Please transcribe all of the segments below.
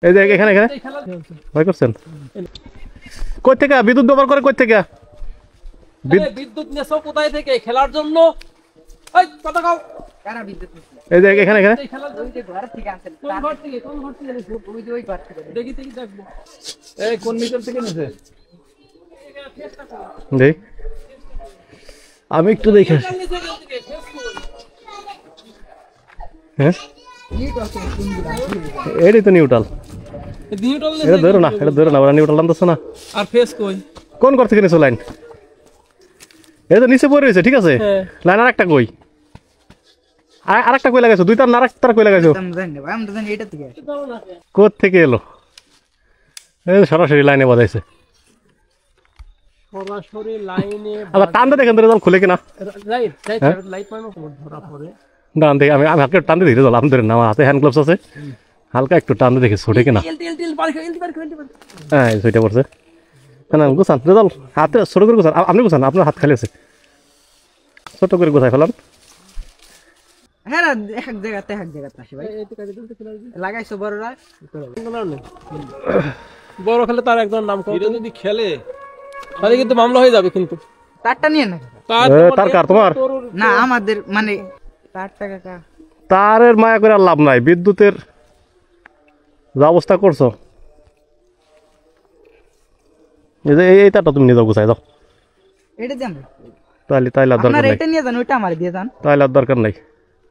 এই যে এখানে এখানে ভয় করছেন কই থেকে বিদ্যুৎ ব্যবহার করে কই থেকে বিদ্যুৎ নেছো কোথায় থেকে খেলার জন্য এই কথা কও কারা বিদ্যুৎ নেছে এই যে এখানে এখানে ওই যে ঘর থেকে আনছেন কোন ঘর থেকে নেছে ওই যে ওই ঘর থেকে দেখি দেখবো এই কোন মিটার থেকে নেছে দেখ আমি একটু দেখে হ্যাঁ এটাই তো নিউট্রাল এটা ধরো না ওরা নিউট্রাল আনতেছে না আর ফেস কই কোন ঘর থেকে নিছো লাইন এটা তো নিচে পড়ে রয়েছে ঠিক আছে লাইন আর একটা কই আর একটা কই লাগাইছো দুইটা না আরেকটা কই লাগাইছো কোথ থেকে এলো এই সরাসরি লাইনে বাজাইছে সরাসরি লাইনে আবার টান দিয়ে দেখেন রেজাল্ট খুলে কিনা রাইট লাইট পাইনো ধরা পড়ে ডান দেখি আমি হালকা টান দিয়ে দেখি রেজাল্ট আপনি ধরেন আমার হাতে হ্যান্ড গ্লাভস আছে হালকা একটু টান দিয়ে দেখি ছোটে কিনা হ্যাঁ সেটা পড়ছে না গুছান রেজাল্ট হাতে ছোট করে গুছান আপনি গুছান আপনার হাত খালি আছে ছোট করে গুছাই ফেলান হ্যাঁ এক জায়গাতে আসে ভাই লাগাইছো বড়রা বড় খেলে তার একজন নাম এটা যদি খেলে তাহলে কিন্তু মামলা হয়ে যাবে কিন্তু তারটা নিয়ে না তার কার তোমার না আমাদের মানে তারটা কাকা তারের মায়া করে আর লাভ নাই বিদ্যুতের যা অবস্থা করছো এই তারটা তুমি নিয়ে যাও গুছাই দাও এটা দেন তাহলে আর দরকার নাই এটা নিয়ে যান ওইটা আমারে দিয়ে যান তাহলে আর দরকার নাই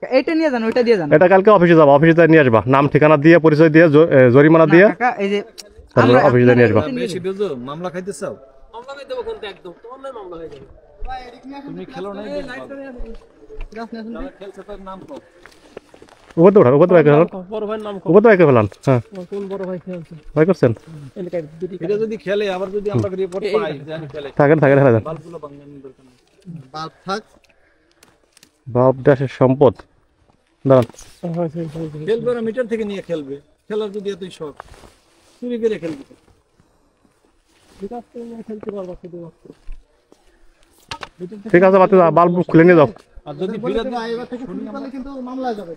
এটা নিয়ে যান ওইটা দিয়ে যান এটা কালকে অফিসে যাবা অফিসে নিয়ে আসবা নাম ঠিকানা দিয়ে পরিচয় দিয়ে জরিমানা দিয়ে কাকা এই যে আমরা অফিসে নিয়ে আসবা বেশি বুঝো মামলা খাইতে চাও মামলা হয়ে যাবে কোনটা একদম তোমার নাম মামলা হয়ে যাবে তুমি খেলো নাই খেলছে তার নাম কও উপর তো উঠান বড় ভাইয়ের নাম উপর তো একে ফেলান হ্যাঁ কোন বড় ভাই খেলছে ভয় করছেন এটা যদি খেলে আবার যদি আমরা রিপোর্ট পাই জানি খেলে থাকেন হেলা যান বাল্বগুলো বাংলানি দরকার নেই বাল্ব থাক বাপ দেশের সম্পদ দাঁড়ান খেলবে না মিটার থেকে নিয়ে খেলবে খেলার যদি এতই শখ চুরি করে খেলবে ঠিক আছে বাতি বাল্ব খুলে নিয়ে যাও আর যদি ফিরে কিন্তু মামলা যাবে